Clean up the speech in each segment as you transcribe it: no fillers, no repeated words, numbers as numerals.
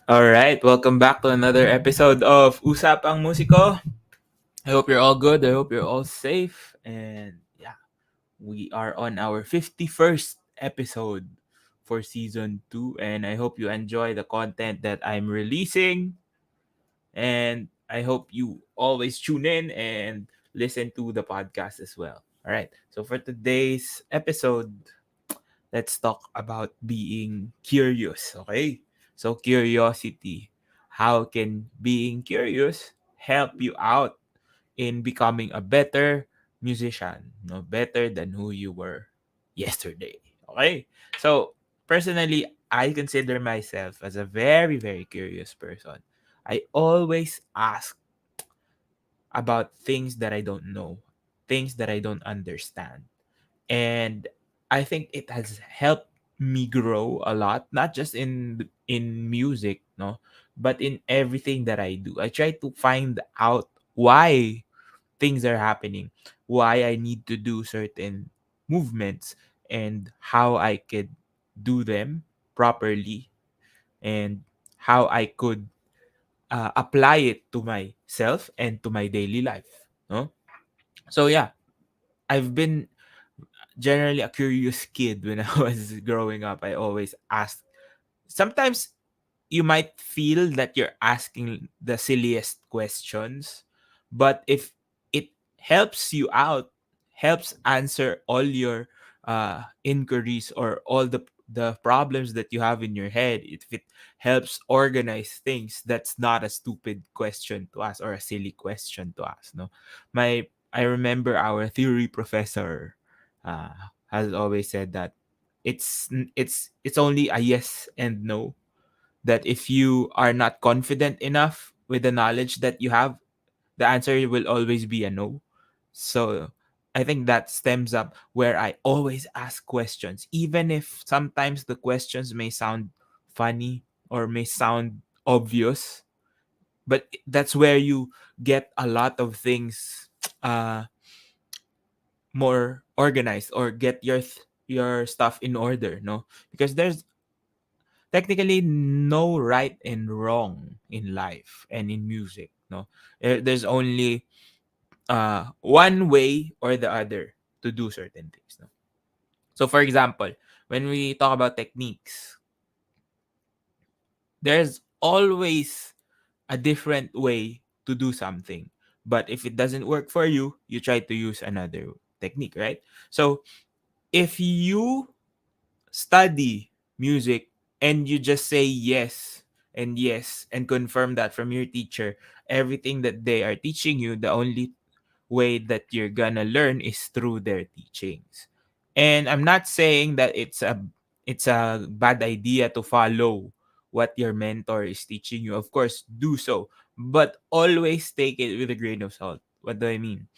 All right, welcome back to another episode of Usapang Musiko. I hope you're all good. I hope you're all safe. And yeah, we are on our 51st episode for season 2. And I hope you enjoy the content that I'm releasing. And I hope you always tune in and listen to the podcast as well. All right, so for today's episode, let's talk about being curious, okay? So curiosity. How can being curious help you out in becoming a better musician, no better than who you were yesterday. Okay? So, personally, I consider myself as a very very curious person. I always ask about things that I don't know, things that I don't understand, and I think it has helped me grow a lot, not just in music, no, but in everything that I do. I try to find out why things are happening, why I need to do certain movements, and how I could do them properly, and how I could apply it to myself and to my daily life, no. So yeah, I've been generally a curious kid when I was growing up. I always asked. Sometimes you might feel that you're asking the silliest questions, but if it helps you out, helps answer all your inquiries or all the problems that you have in your head, if it helps organize things, that's not a stupid question to ask or a silly question to ask. No, I remember our theory professor has always said that it's only a yes and no, that if you are not confident enough with the knowledge that you have, the answer will always be a no. So I think that stems up where I always ask questions, even if sometimes the questions may sound funny or may sound obvious, but that's where you get a lot of things uh, more organized, or get your stuff in order, no, because there's technically no right and wrong in life and in music, no. There's only one way or the other to do certain things, no. So for example, when we talk about techniques, there's always a different way to do something, but if it doesn't work for you, you try to use another technique, right? So if you study music and you just say yes and confirm that from your teacher, everything that they are teaching you, the only way that you're gonna learn is through their teachings. And I'm not saying that it's a bad idea to follow what your mentor is teaching you. Of course, do so, but always take it with a grain of salt. What do I mean?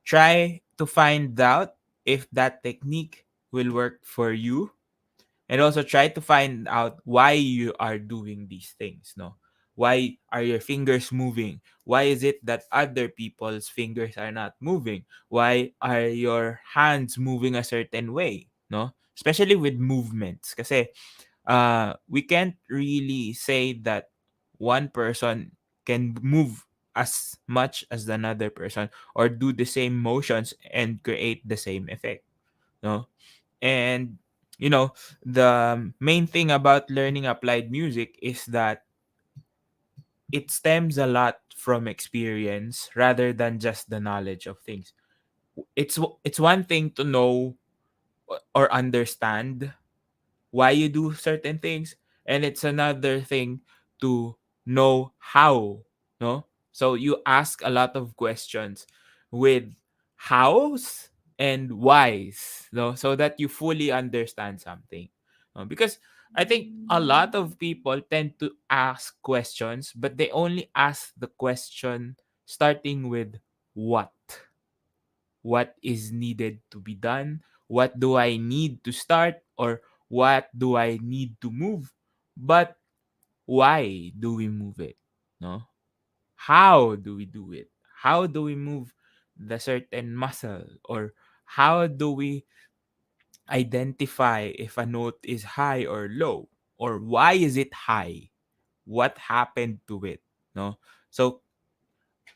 Try to find out if that technique will work for you, and also try to find out why you are doing these things, no. Why are your fingers moving? Why is it that other people's fingers are not moving? Why are your hands moving a certain way, no, especially with movements, kasi we can't really say that one person can move as much as another person or do the same motions and create the same effect, no. And you know, the main thing about learning applied music is that it stems a lot from experience rather than just the knowledge of things. It's one thing to know or understand why you do certain things, and it's another thing to know how, no. So you ask a lot of questions with hows and whys, no, so that you fully understand something. Because I think a lot of people tend to ask questions, but they only ask the question starting with what what is needed to be done, what do I need to start, or what do I need to move. But why do we move it? No? How do we do it? How do we move the certain muscle? Or how do we identify if a note is high or low? Or why is it high? what happened to it, no? So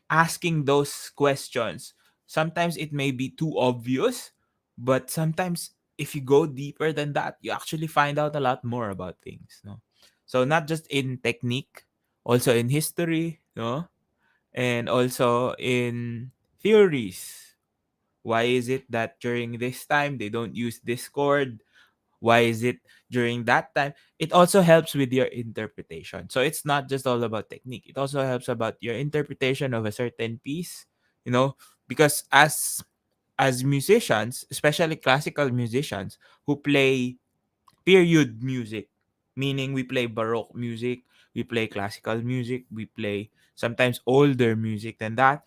asking those questions, sometimes it may be too obvious, but sometimes if you go deeper than that, you actually find out a lot more about things, no? So not just in technique, also in history, no? And also in theories. Why is it that during this time they don't use Discord? Why is it during that time? It also helps with your interpretation. So it's not just all about technique. It also helps about your interpretation of a certain piece, you know, because as musicians, especially classical musicians who play period music, meaning we play baroque music, we play classical music, we play sometimes older music than that.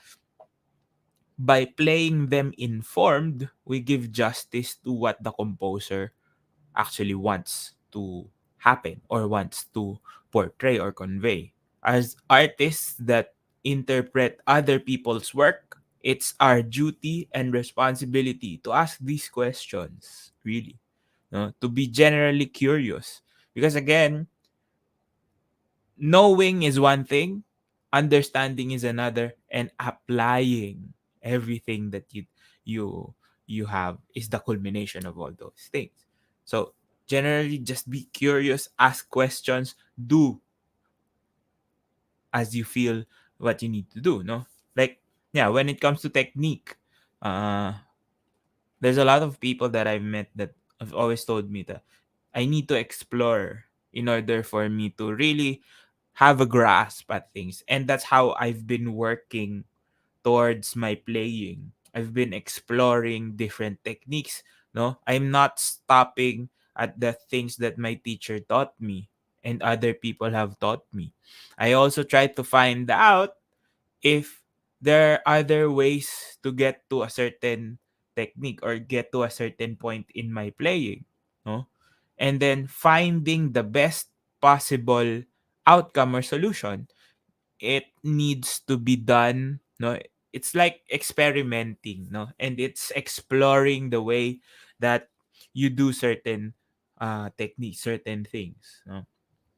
By playing them informed, we give justice to what the composer actually wants to happen or wants to portray or convey. As artists that interpret other people's work, it's our duty and responsibility to ask these questions, really, no? To be generally curious. Because again, knowing is one thing, understanding is another, and applying everything that you you have is the culmination of all those things. So generally just be curious, ask questions, do as you feel what you need to do, no? Like, yeah, when it comes to technique, uh there's a lot of people that I've met that have always told me that I need to explore in order for me to really have a grasp at things. And that's how I've been working towards my playing. I've been exploring different techniques. No, I'm not stopping at the things that my teacher taught me and other people have taught me. I also try to find out if there are other ways to get to a certain technique or get to a certain point in my playing, no? And then finding the best possible outcome or solution, it needs to be done, no? It's like experimenting, no? And it's exploring the way that you do certain techniques, certain things, no?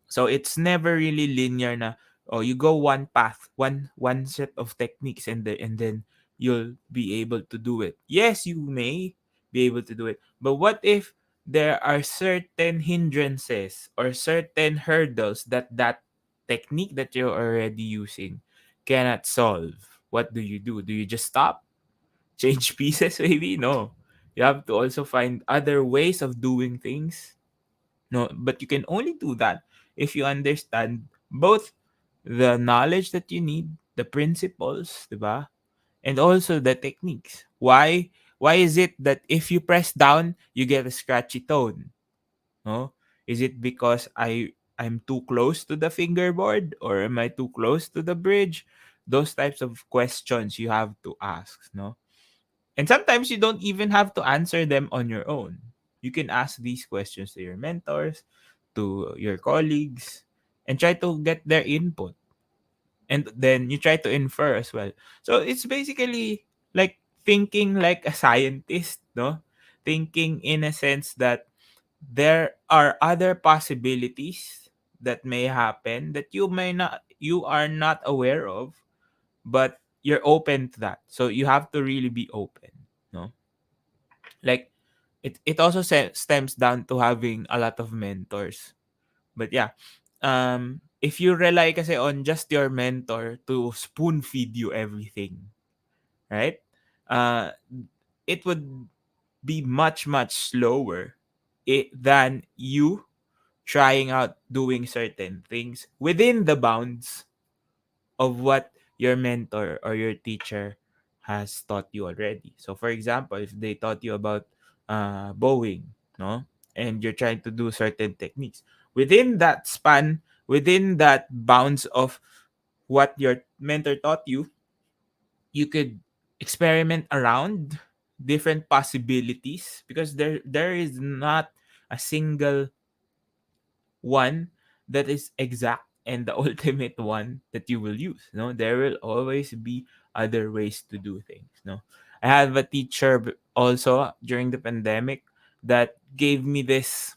So it's never really linear na, oh, you go one path, one set of techniques, and then you'll be able to do it. Yes, you may be able to do it. But what if there are certain hindrances or certain hurdles that that technique that you're already using cannot solve? What do you do? Do you just stop? Change pieces maybe? No. You have to also find other ways of doing things, no, but you can only do that if you understand both the knowledge that you need, the principles, diba? And also the techniques. Why? Why is it that if you press down, you get a scratchy tone? No? Is it because I'm too close to the fingerboard or am I too close to the bridge? Those types of questions you have to ask, no? And sometimes you don't even have to answer them on your own. You can ask these questions to your mentors, to your colleagues, and try to get their input. And then you try to infer as well. So it's basically like thinking like a scientist, no? Thinking in a sense that there are other possibilities that may happen that you are not aware of, but you're open to that. So you have to really be open, no? Like it also stems down to having a lot of mentors. But yeah, if you rely kasi on just your mentor to spoon feed you everything, right? Uh, it would be much slower than you trying out doing certain things within the bounds of what your mentor or your teacher has taught you already. So, for example, if they taught you about bowing, no, and you're trying to do certain techniques within that span, within that bounds of what your mentor taught you, you could experiment around different possibilities because there is not a single one that is exact and the ultimate one that you will use. No, there will always be other ways to do things. No, I have a teacher also during the pandemic that gave me this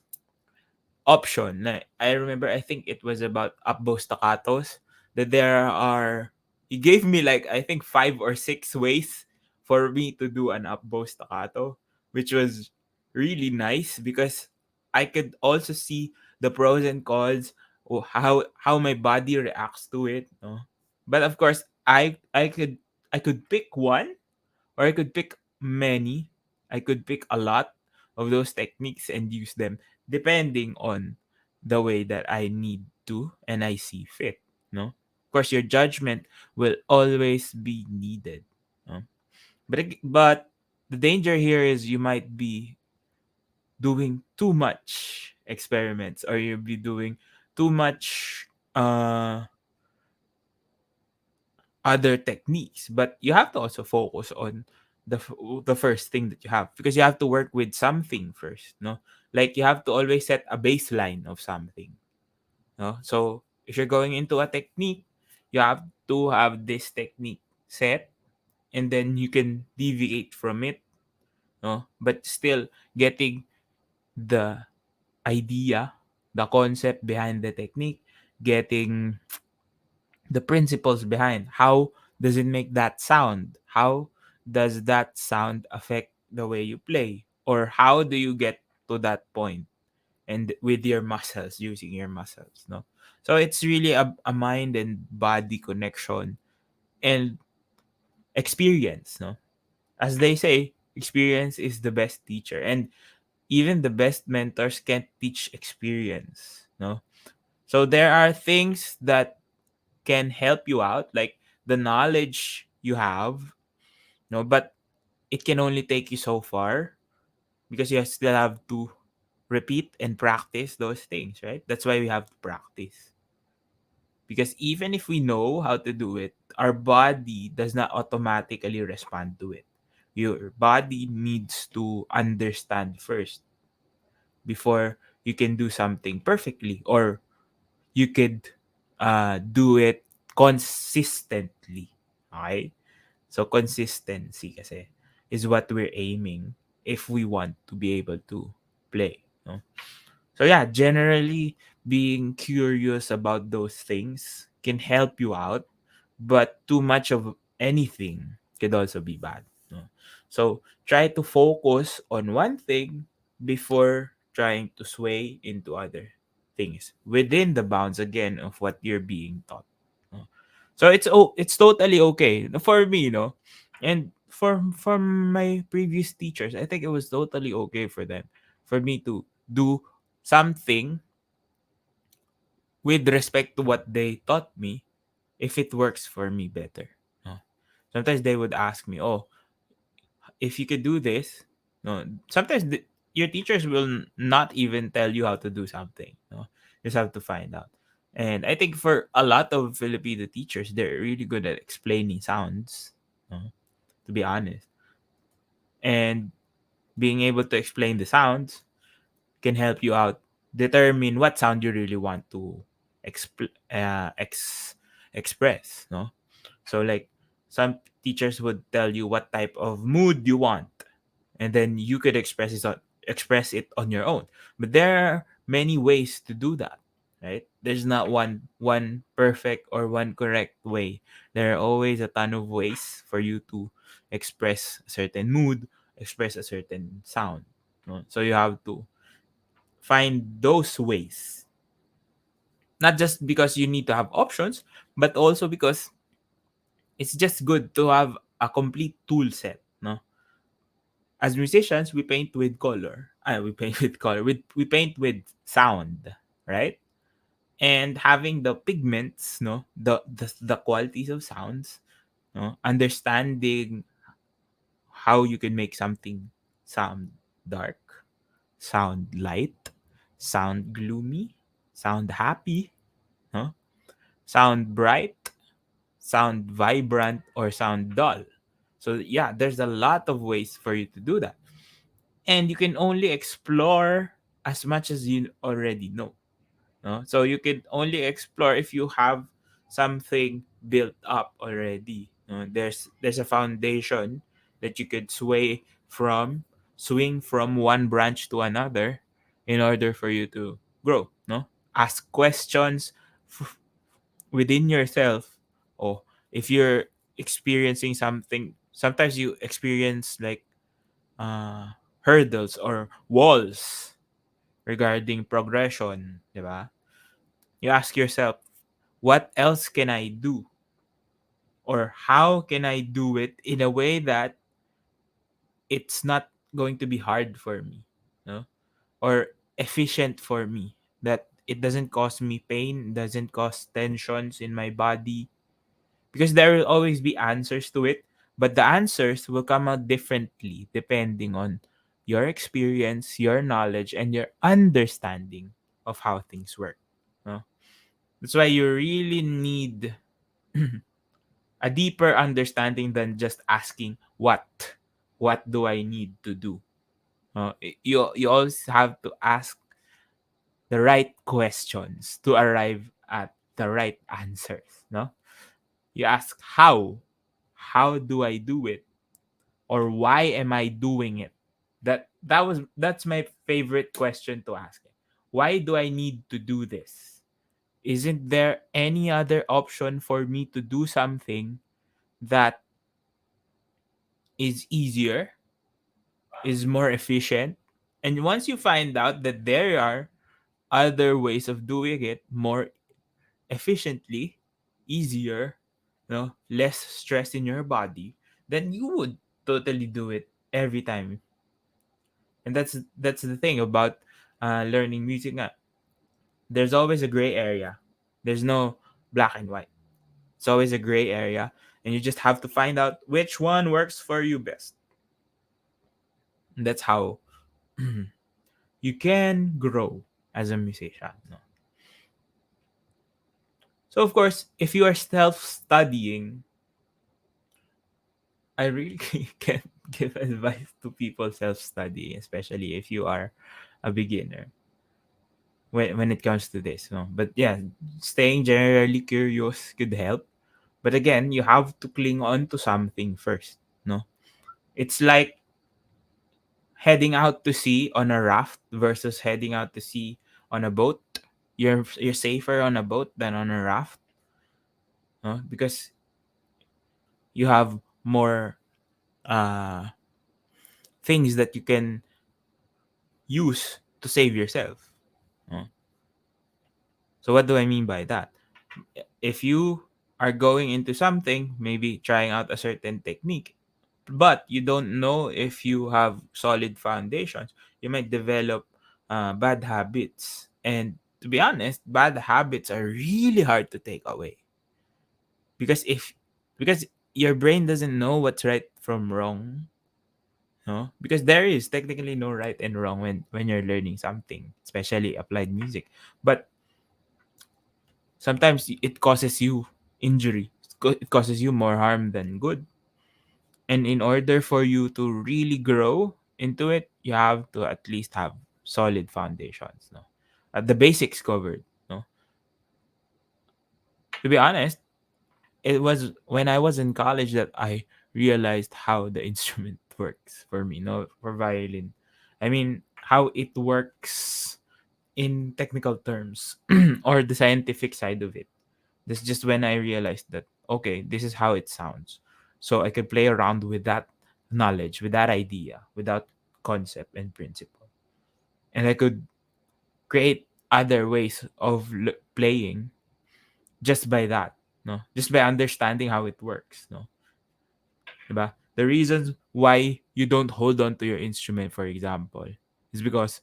option. Like, I remember, I think it was about upbow staccatos, that there are, he gave me like, I think 5 or 6 ways for me to do an upbow staccato, which was really nice because I could also see the pros and cons, or how my body reacts to it. No? But of course, I could pick one, or I could pick many. I could pick a lot of those techniques and use them depending on the way that I need to and I see fit. No, of course, your judgment will always be needed. No? But the danger here is you might be doing too much experiments, or you'll be doing too much other techniques, but you have to also focus on the first thing that you have, because you have to work with something first, no? Like, you have to always set a baseline of something, no? So if you're going into a technique, you have to have this technique set, and then you can deviate from it, no? But still getting the idea, the concept behind the technique, getting the principles behind how does it make that sound, how does that sound affect the way you play, or how do you get to that point, and with your muscles, using your muscles, no? So it's really a mind and body connection, and experience, no? As they say, experience is the best teacher, and even the best mentors can't teach experience, no? So there are things that can help you out, like the knowledge you have, no, but it can only take you so far, because you still have to repeat and practice those things, right? That's why we have to practice, because even if we know how to do it, our body does not automatically respond to it. Your body needs to understand first before you can do something perfectly, or you could do it consistently. Okay? So consistency kasi is what we're aiming if we want to be able to play. No? So yeah, generally being curious about those things can help you out, but too much of anything could also be bad. No? So try to focus on one thing before trying to sway into other things within the bounds again of what you're being taught. No? So it's totally okay for me, and from my previous teachers. I think it was totally okay for them, for me to do something with respect to what they taught me, if it works for me better. No? Sometimes they would ask me, "Oh, if you could do this," no. Sometimes your teachers will not even tell you how to do something. No, you just have to find out. And I think for a lot of Filipino teachers, they're really good at explaining sounds. No, to be honest, and being able to explain the sounds can help you out determine what sound you really want to express, no? So like, some teachers would tell you what type of mood you want, and then you could express it on your own. But there are many ways to do that, right? There's not one perfect or one correct way. There are always a ton of ways for you to express a certain mood, express a certain sound, no? So you have to find those ways, not just because you need to have options, but also because it's just good to have a complete tool set, no? As musicians, we paint with color. We paint with color. We paint with sound, right? And having the pigments, no, the qualities of sounds, no, understanding how you can make something sound dark, sound light, sound gloomy, sound happy, no, sound bright, sound vibrant, or sound dull. So yeah, there's a lot of ways for you to do that. And you can only explore as much as you already know, no? So you can only explore if you have something built up already, no? There's a foundation that you could swing from one branch to another, in order for you to grow, no? Ask questions f- within yourself. Oh, if you're experiencing something, sometimes you experience like hurdles or walls regarding progression, di ba? You ask yourself, what else can I do? Or how can I do it in a way that it's not going to be hard for me, no? Or efficient for me, that it doesn't cause me pain, doesn't cause tensions in my body, because there will always be answers to it, but the answers will come out differently depending on your experience, your knowledge, and your understanding of how things work, no? That's why you really need a deeper understanding than just asking what do I need to do. You always have to ask the right questions to arrive at the right answers, no? You ask how do I do it, or why am I doing it? That's my favorite question to ask. Why do I need to do this? Isn't there any other option for me to do something that is easier, is more efficient? And once you find out that there are other ways of doing it more efficiently, easier, less stress in your body, then you would totally do it every time. And that's the thing about learning music. There's always a gray area. There's no black and white. It's always a gray area, and you just have to find out which one works for you best. And that's how you can grow as a musician. No? So of course, if you are self-studying, I really can't give advice to people self-studying, especially if you are a beginner when it comes to this. No? But yeah, staying generally curious could help. But again, you have to cling on to something first. No, it's like heading out to sea on a raft versus heading out to sea on a boat. You're safer on a boat than on a raft, no? Because you have more uh, things that you can use to save yourself. No? So what do I mean by that? If you are going into something, maybe trying out a certain technique, but you don't know if you have solid foundations, you might develop bad habits. And to be honest, bad habits are really hard to take away, because because your brain doesn't know what's right from wrong. No, because there is technically no right and wrong when you're learning something, especially applied music. But sometimes it causes you injury. It causes you more harm than good. And in order for you to really grow into it, you have to at least have solid foundations. No, the basics covered. No, to be honest, it was when I was in college that I realized how the instrument works for me. No, for violin, I mean how it works in technical terms or the scientific side of it. This is just when I realized that, okay, this is how it sounds. So I could play around with that knowledge, with that idea, without concept and principle. And I could create other ways of playing just by that, no? Just by understanding how it works, no? Diba? The reasons why you don't hold on to your instrument, for example, is because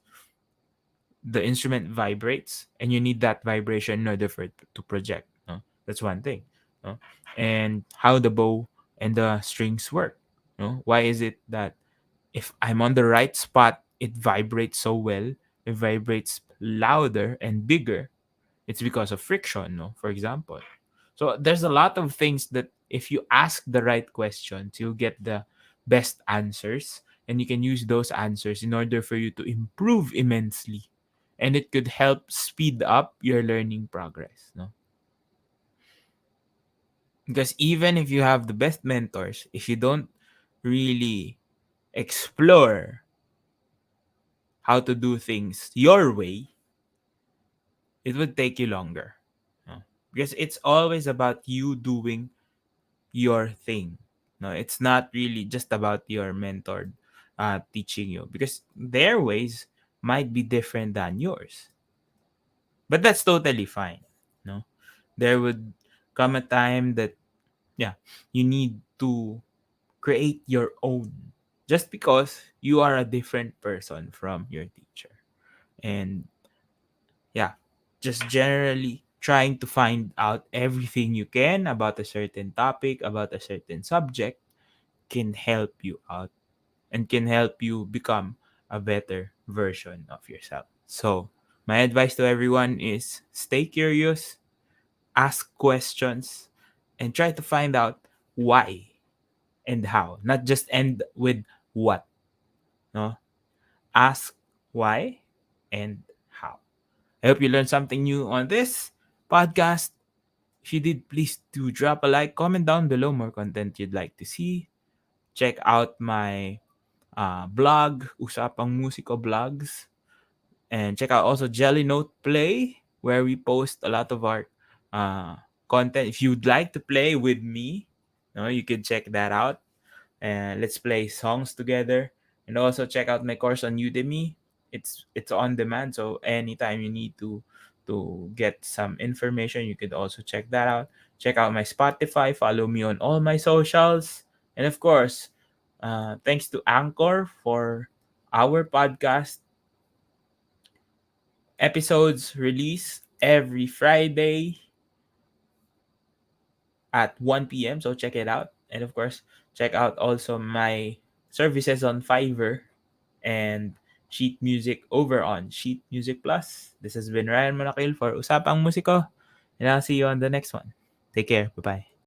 the instrument vibrates and you need that vibration in order for it to project, no? That's one thing, no? And how the bow and the strings work, no? Why is it that if I'm on the right spot, it vibrates so well, it vibrates louder and bigger? It's because of friction, no? For example. So there's a lot of things that if you ask the right questions, you'll get the best answers, and you can use those answers in order for you to improve immensely. And it could help speed up your learning progress, no? Because even if you have the best mentors, if you don't really explore how to do things your way, it would take you longer. No? Because it's always about you doing your thing. No, it's not really just about your mentor teaching you, because their ways might be different than yours. But that's totally fine. No, there would come a time that, yeah, you need to create your own, just because you are a different person from your teacher. And yeah, just generally trying to find out everything you can about a certain topic, about a certain subject, can help you out and can help you become a better version of yourself. So, my advice to everyone is stay curious, ask questions, and try to find out why and how, not just end with what. No, ask why and how. I hope you learned something new on this podcast. If you did, please do drop a like, comment down below more content you'd like to see. Check out my blog, Usapang Musiko blogs. And check out also Jellynote Play, where we post a lot of our uh, content. If you'd like to play with me, you can check that out. And let's play songs together. And also check out my course on Udemy. It's on demand, so anytime you need to get some information, you could also check that out. Check out my Spotify. Follow me on all my socials, and of course, thanks to Anchor for our podcast episodes release every Friday at 1 p.m. So check it out. And of course, check out also my services on Fiverr and sheet music over on Sheet Music Plus. This has been Ryan Monakil for Usapang Musiko, and I'll see you on the next one. Take care. Bye bye.